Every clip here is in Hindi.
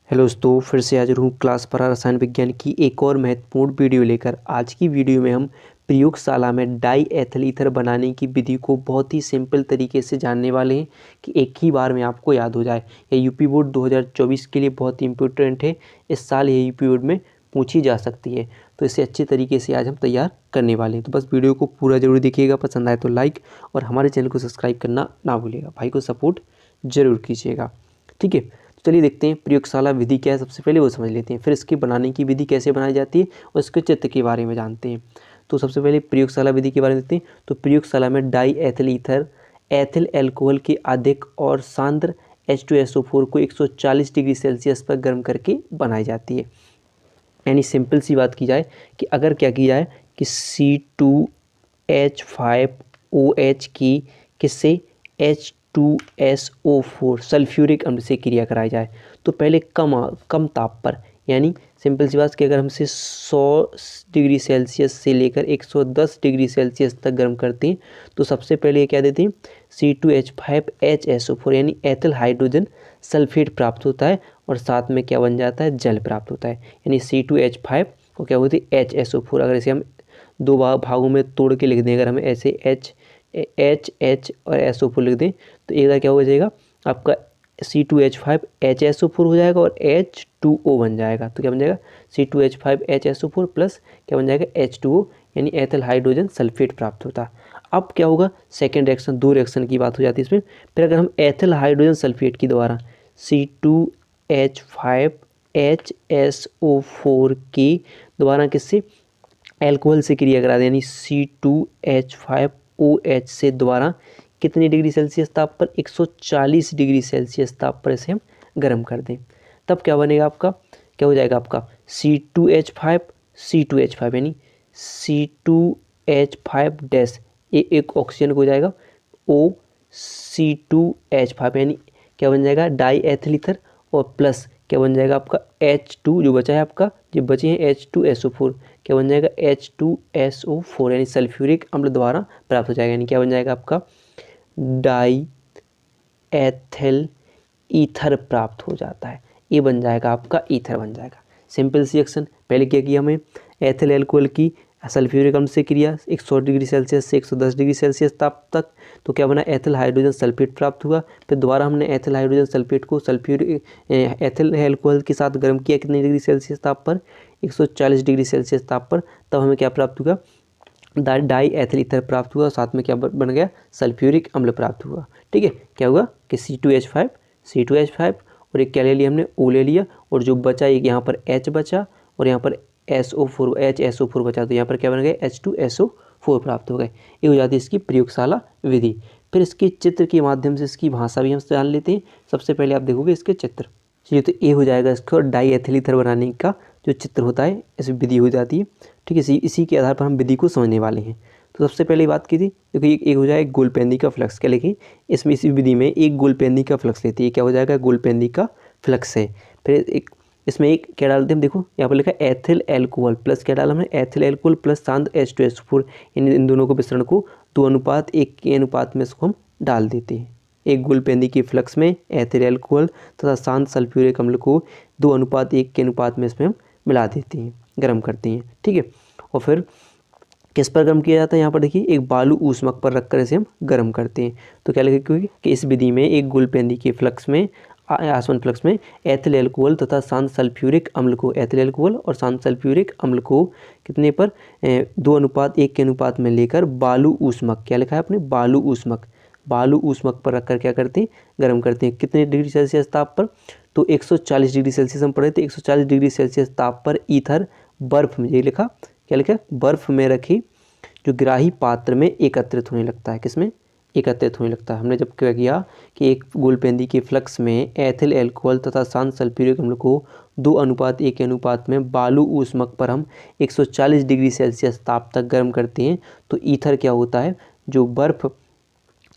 हेलो दोस्तों, फिर से हाजिर हूँ क्लास पर रसायन विज्ञान की एक और महत्वपूर्ण वीडियो लेकर। आज की वीडियो में हम प्रयोगशाला में डाई एथिल ईथर बनाने की विधि को बहुत ही सिंपल तरीके से जानने वाले हैं कि एक ही बार में आपको याद हो जाए। यह यूपी बोर्ड 2024 के लिए बहुत ही इम्पोर्टेंट है। इस साल ये यूपी बोर्ड में पूछी जा सकती है, तो इसे अच्छे तरीके से आज हम तैयार करने वाले हैं। तो बस वीडियो को पूरा जरूर देखिएगा, पसंद आए तो लाइक और हमारे चैनल को सब्सक्राइब करना ना भूलिएगा। भाई को सपोर्ट जरूर कीजिएगा, ठीक है। चलिए देखते हैं प्रयोगशाला विधि क्या है। सबसे पहले वो समझ लेते हैं, फिर इसकी बनाने की विधि कैसे बनाई जाती है और इसके चित्र के बारे में जानते हैं। तो सबसे पहले प्रयोगशाला विधि के बारे में देखते हैं। तो प्रयोगशाला में die ethyl ether ethyl alcohol के अधिक और सांद्र H2SO4 को 140 डिग्री सेल्सियस पर गर्म करके बनाई जाती है। यानी सिंपल सी बात की जाए कि अगर क्या की जाए कि C2H5OH की किससे H2SO4 सल्फ्यूरिक अम्ल से क्रिया कराई जाए तो पहले कम ताप पर, यानी सिंपल सी बात कि अगर हमसे 100 डिग्री सेल्सियस से लेकर 110 डिग्री सेल्सियस तक गर्म करते हैं तो सबसे पहले ये क्या देते हैं C2H5HSO4 यानी एथिल हाइड्रोजन सल्फेट प्राप्त होता है और साथ में क्या बन जाता है, जल प्राप्त होता है। यानी C2H5 को क्या होती है HSO4। अगर इसे हम दो भागों में तोड़ के लिख दें, अगर हमें ऐसे H और SO4 लिख दें तो एक बार क्या हो जाएगा आपका C2H5HSO4 हो जाएगा और H2O बन जाएगा। तो क्या बन जाएगा C2H5HSO4 प्लस क्या बन जाएगा H2O, यानी एथिल हाइड्रोजन सल्फेट प्राप्त होता है। अब क्या होगा, सेकेंड रिएक्शन, दो रिएक्शन की बात हो जाती है इसमें। फिर अगर हम एथिल हाइड्रोजन सल्फेट की द्वारा C2H5HSO4 की दोबारा किससे एल्कोहल से क्रिया करा दें, यानी C2H5OH से दोबारा कितनी डिग्री सेल्सियस ताप पर 140 डिग्री सेल्सियस ताप पर इसे हम गर्म कर दें, तब क्या बनेगा आपका, क्या हो जाएगा आपका C2H5 यानी C2H5 डैश, ये एक ऑक्सीजन हो जाएगा OC2H5 यानी क्या बन जाएगा डाई एथिल ईथर और प्लस क्या बन जाएगा आपका H2 जो बचा है आपका, जो बचे हैं H2SO4 क्या बन जाएगा H2SO4 यानी सल्फ्यूरिक अम्ल द्वारा प्राप्त हो जाएगा। यानी क्या बन जाएगा आपका डाई एथिल ईथर प्राप्त हो जाता है। ये बन जाएगा आपका ईथर बन जाएगा। सिंपल सी एक्शन, पहले क्या किया हमें एथिल एल्कोहल की सल्फ्यूरिक अम्ल से क्रिया 100 डिग्री सेल्सियस से 110 डिग्री सेल्सियस ताप तक, तो क्या बना एथिल हाइड्रोजन सल्फेट प्राप्त हुआ। फिर दोबारा हमने एथिल हाइड्रोजन सल्फेट को सल्फ्यूरिक एथिल एल्कोहल के साथ गर्म किया कितनी डिग्री सेल्सियस ताप पर 140 डिग्री सेल्सियस ताप पर, तब हमें क्या प्राप्त हुआ डाई एथिल ईथर प्राप्त हुआ, साथ में क्या बन गया सल्फ्यूरिक अम्ल प्राप्त हुआ। ठीक है, क्या हुआ कि C2H5 और एक क्या ले लिया हमने O ले लिया और जो बचा एक यहाँ पर H बचा और यहाँ पर HSO4 बचा, तो यहाँ पर क्या बन गया H2SO4 प्राप्त हो गए। ये हो जाती है इसकी प्रयोगशाला विधि। फिर इसके चित्र के माध्यम से इसकी भाषा भी हम जान लेते हैं। सबसे पहले आप देखोगे इसके चित्र, चलिए तो ये हो जाएगा इसका डाई एथिल ईथर बनाने का जो चित्र होता है, इस विधि हो जाती है। ठीक है, इसी के आधार पर हम विधि को समझने वाले हैं। तो सबसे पहले बात की थी, देखिए एक हो जाएगा गोलपेंदी का फ्लक्स, क्या लिखिए इसमें इसी विधि में एक गोलपेंदी का फ्लक्स लेती है, क्या हो जाएगा गोलपेंदी का फ्लक्स है। फिर एक इसमें एक क्या डालते हैं, देखो यहाँ पर लिखा है एथिल एल्कोहल प्लस क्या डाला हमने एथिल एल्कोहल प्लस सांद्र H2SO4, इन दोनों को मिश्रण को 2:1 के अनुपात में इसको हम डाल देते हैं। एक गोलपेंदी के फ्लक्स में एथिल एल्कोहल तथा शांत सल्फ्यूरिक अम्ल को 2:1 के अनुपात में इसमें हम मिला देते हैं, गर्म करते हैं। ठीक है, और फिर किस पर गर्म किया जाता है, यहाँ पर देखिए एक बालू ऊष्मक पर रखकर इसे हम गर्म करते हैं। तो क्या लिखेंगे कि इस विधि में एक गोलपेंदी के फ्लक्स में आसवन फ्लक्स में एथिल एल्कोहल तथा शांत सल्फ्यूरिक अम्ल को, एथिल एल्कोहल और शांत सल्फ्यूरिक अम्ल को कितने पर 2:1 के अनुपात में लेकर बालू ऊष्मक, क्या लिखा है आपने बालू ऊष्मक पर रखकर क्या करते हैं गर्म करते हैं। कितने डिग्री सेल्सियस ताप पर, तो 140 डिग्री सेल्सियस हम पढ़े थे। 140 डिग्री सेल्सियस ताप पर ईथर बर्फ में, ये लिखा क्या लिखा बर्फ में रखी जो ग्राही पात्र में एकत्रित होने लगता है, किसमें एकत्रित होने लगता है। हमने जब क्या किया कि एक गोलपेंदी के फ्लक्स में एथिल एल्कोहल तथा शांत सल्फ्यूरिक अम्ल को 2:1 के अनुपात में बालू ऊष्मक पर हम 140 डिग्री सेल्सियस ताप तक गर्म करते हैं, तो ईथर क्या होता है, जो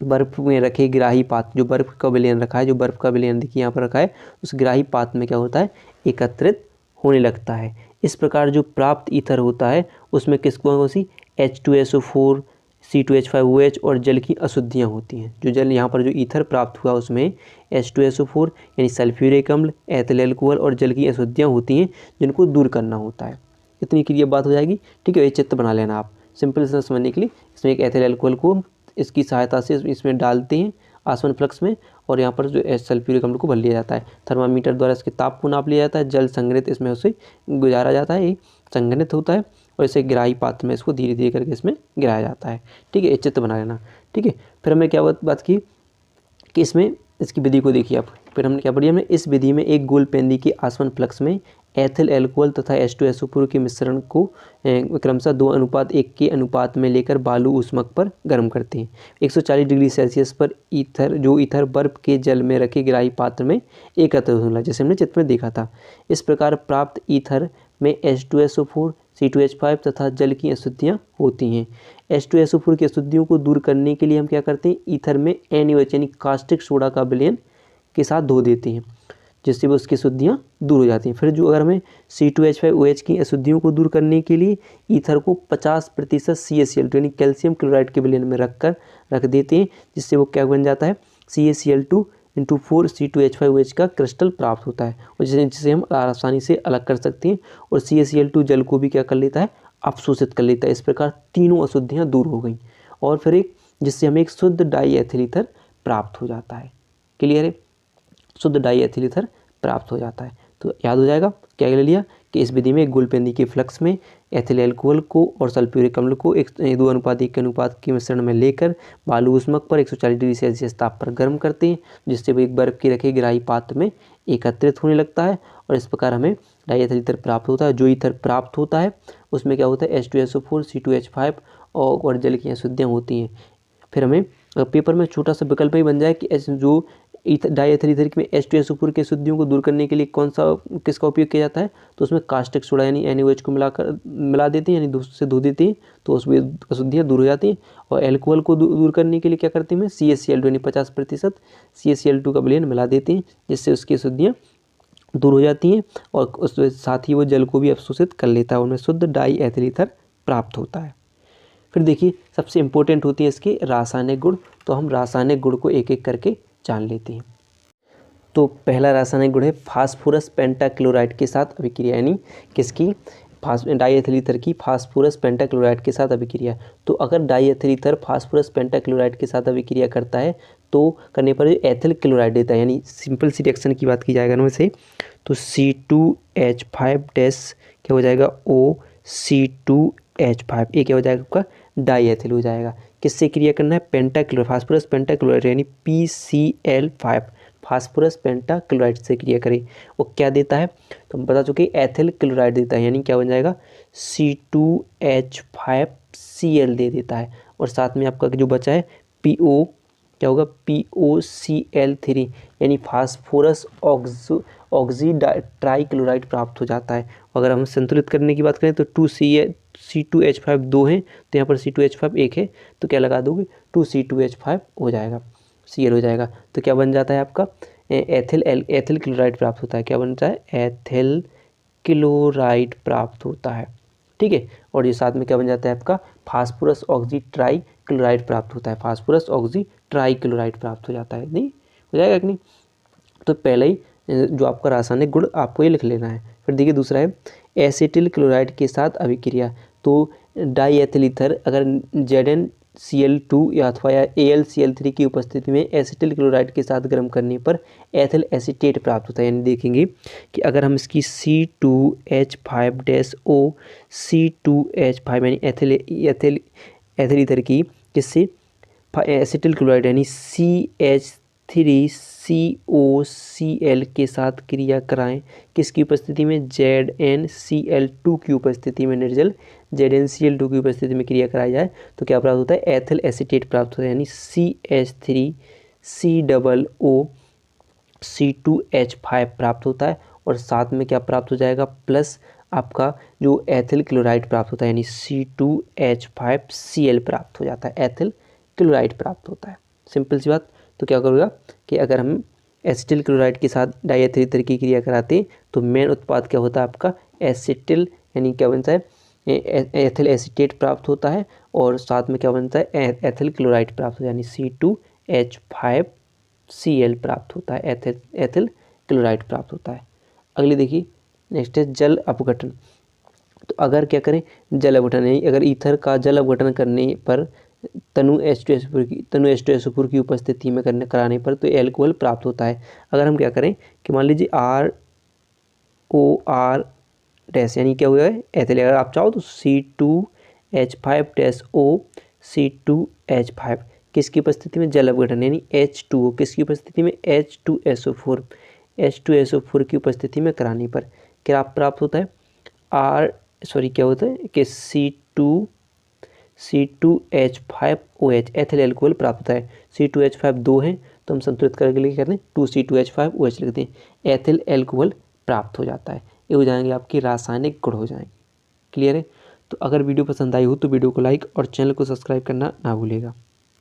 बर्फ में रखे ग्राही पात्र, जो बर्फ का विलयन रखा है, जो बर्फ का विलयन देखिए यहाँ पर रखा है, उस ग्राही पात्र में क्या होता है एकत्रित होने लगता है। इस प्रकार जो प्राप्त ईथर होता है उसमें किसको कौन सी H2SO4 C2H5OH और जल की अशुद्धियाँ होती हैं। जो जल यहाँ पर जो ईथर प्राप्त हुआ उसमें H2SO4 यानी सल्फ्यूरिक अम्ल, एथिल अल्कोहल और जल की अशुद्धियाँ होती हैं जिनको दूर करना होता है। इतनी क्लियर बात हो जाएगी। ठीक है, ये चित्र बना लेना आप सिंपल से समझने के लिए। इसमें एक एथिल अल्कोहल को इसकी सहायता से इसमें डालते हैं आसवन फ्लक्स में, और यहाँ पर जो सल्फ्यूरिक अम्ल को भर लिया जाता है। थर्मामीटर द्वारा इसके ताप को नाप लिया जाता है। जल संग्रहित इसमें उसे गुजारा जाता है, संग्रहित होता है और इसे ग्राही पात्र में इसको धीरे धीरे करके इसमें गिराया जाता है। ठीक है, ये चित्र बना लेना। ठीक है, फिर हमने क्या बात की कि इसमें इसकी विधि को देखिए आप। फिर हमने क्या पढ़ी, हमने इस विधि में एक गोल पेंदी के आसवन फ्लक्स में एथिल अल्कोहल तथा H2SO4 के मिश्रण को क्रमशः 2:1 के अनुपात में लेकर बालू ऊष्मक पर गर्म करते हैं। 140 डिग्री सेल्सियस पर ईथर बर्फ के जल में रखे ग्राही पात्र में एकत्र होगा, जैसे हमने चित्र में देखा था। इस प्रकार प्राप्त ईथर में H2SO4, C2H5 तथा जल की अशुद्धियाँ होती हैं। H2SO4 की अशुद्धियों को दूर करने के लिए हम क्या करते हैं, ईथर में NaOH यानी कास्टिक सोडा का विलयन के साथ धो देते हैं, जिससे वो उसकी अशुद्धियाँ दूर हो जाती हैं। फिर जो अगर हमें C2H5OH की अशुद्धियों को दूर करने के लिए ईथर को 50% CaCl2 यानी कैल्शियम क्लोराइड के विलयन में रख देते हैं, जिससे वो क्या बन जाता है, CaCl2 × 4 C2H5OH का क्रिस्टल प्राप्त होता है, और जिसे हम आसानी से अलग कर सकते हैं। और CaCl2 जल को भी क्या कर लेता है, अवशोषित कर लेता है। इस प्रकार तीनों अशुद्धियाँ दूर हो गई, और फिर एक जिससे हमें एक शुद्ध डाई एथिल ईथर प्राप्त हो जाता है। क्लियर है, शुद्ध डाई एथिल ईथर प्राप्त हो जाता है। तो याद हो जाएगा क्या ले लिया कि इस विधि में एक गोलपेंदी के फ्लक्स में एथिल अल्कोहल को और सल्फ्यूरिक अम्ल को 2:1 के अनुपात के मिश्रण में लेकर बालू ऊष्मक पर 140 डिग्री सेल्सियस ताप पर गर्म करते हैं, जिससे वो एक बर्फ के रखे ग्राही पात्र में एकत्रित होने लगता है, और इस प्रकार हमें डाई एथिल ईथर प्राप्त होता है। जो ईथर प्राप्त होता है उसमें क्या होता है, H2SO4, C2H5 और जल की अशुद्धियाँ होती हैं। फिर हमें पेपर में छोटा सा विकल्प ही बन जाए कि जो डाई एथिल ईथर में H2SO4 की अशुद्धियों को दूर करने के लिए किसका उपयोग किया जाता है, तो उसमें कास्टिक सोडा यानी NaOH को मिला देते हैं, यानी उससे धो देते हैं, तो उसमें अशुद्धियाँ दूर हो जाती हैं। और अल्कोहल को दूर करने के लिए क्या करते हैं, CaCl2 यानी 50% CaCl2 का विलयन मिला देते हैं, जिससे उसकी अशुद्धियाँ दूर हो जाती हैं, और उस साथ ही वो जल को भी अवशोषित कर लेता है, उनमें शुद्ध डाई एथिल ईथर प्राप्त होता है। फिर देखिए सबसे इम्पोर्टेंट होती है इसके रासायनिक गुण, तो हम रासायनिक गुण को एक एक करके जान लेते हैं। तो पहला रासायनिक गुण है फास्फोरस पेंटाक्लोराइड के साथ अभिक्रिया, यानी किसकी, डाई एथिल ईथर की फास्फोरस पेंटाक्लोराइड के साथ अभिक्रिया। तो अगर die ethyl ether phosphorus pentachloride के साथ अभिक्रिया करता है तो करने पर जो एथिल क्लोराइड देता है, यानी सिंपल सी रिएक्शन की बात की जाएगा ना वैसे, तो C2H5 क्या हो जाएगा, OC2H5, ये क्या हो जाएगा आपका डाई एथिल हो जाएगा। किससे क्रिया करना है, फास्फोरस पेंटाक्लोराइड यानी PCl5, फास्फोरस पेंटाक्लोराइड से क्रिया करें। वो क्या देता है, तो हम बता चुके एथिल क्लोराइड देता है, यानी क्या बन जाएगा C2H5Cl दे देता है, और साथ में आपका जो बचा है PO क्या होगा, POCl3 यानी फास्फोरस ऑक्सी ट्राइक्लोराइड प्राप्त हो जाता है। अगर हम संतुलित करने की बात करें तो C2H5 2 हैं, तो यहाँ पर C2H5 1 है, तो क्या लगा दोगे 2C2H5 हो जाएगा, Cl हो जाएगा। तो क्या बन जाता है आपका एथिल क्लोराइड प्राप्त होता है। क्या बनता है, एथिल क्लोराइड प्राप्त होता है। ठीक है, और ये साथ में क्या बन जाता है आपका फास्फोरस ऑक्सी ट्राई क्लोराइड प्राप्त होता है, फास्फोरस ऑक्सी ट्राई क्लोराइड प्राप्त हो जाता है। नहीं हो जाएगा कि नहीं, तो पहले ही जो आपका रासायनिक गुण आपको ये लिख लेना है। फिर देखिए दूसरा है एसिटिल क्लोराइड के साथ अभिक्रिया। तो डाई एथिल ईथर अगर ZnCl2 या अथवा AlCl3 की उपस्थिति में एसिटिल क्लोराइड के साथ गर्म करने पर एथिल एसीटेट प्राप्त होता है। यानी देखेंगे कि अगर हम इसकी C2H5O C2H5 यानी एथिल ईथर की किससे एसिटिल क्लोराइड यानी CH3COCl के साथ क्रिया कराएं, किसकी उपस्थिति में, ZnCl2 की उपस्थिति में, निर्जल ZnCl2 की उपस्थिति में क्रिया कराई जाए तो क्या प्राप्त होता है, एथिल एसीटेट प्राप्त होता है, यानी CH3COO प्राप्त होता है, और साथ में क्या प्राप्त हो जाएगा, प्लस आपका जो एथिल क्लोराइड प्राप्त होता है, यानी C2H5Cl प्राप्त हो जाता है, एथिल क्लोराइड प्राप्त होता है। सिंपल सी बात। तो क्या करूँगा कि अगर हम एसिटिल क्लोराइड के साथ डाई एथिल ईथर की क्रिया कराते हैं तो मेन उत्पाद क्या होता है आपका एसिटिल, यानी क्या बनता है एथिल एसीटेट प्राप्त होता है और साथ में क्या बनता है एथिल क्लोराइड प्राप्त होता है, यानी C2H5Cl प्राप्त होता है, एथिल क्लोराइड प्राप्त होता है। अगली देखिए नेक्स्ट है जल अपघटन। तो अगर क्या करें जल अपघटन, यानी अगर ईथर का जल अपघटन करने पर तनु H2SO4 की उपस्थिति में कराने पर तो एल्कोहल प्राप्त होता है। अगर हम क्या करें कि मान लीजिए ROR डैश यानी क्या हुआ है एथिल, अगर आप चाहो तो C2H5-O C2H5 किसकी उपस्थिति में जल अपघटन, यानी H2O किसकी उपस्थिति में H2SO4 की उपस्थिति में कराने पर क्या प्राप्त होता है क्या होता है कि C2H5OH एथिल एल्कोहल प्राप्त होता है। C2H5 दो हैं तो हम संतुलित करने के लिए क्या करते हैं 2C2H5OH लिखते हैं, एथिल एल्कोहल प्राप्त हो जाता है। ये हो जाएंगे आपकी रासायनिक गुण हो जाएंगे। क्लियर है। तो अगर वीडियो पसंद आई हो तो वीडियो को लाइक और चैनल को सब्सक्राइब करना ना भूलिएगा।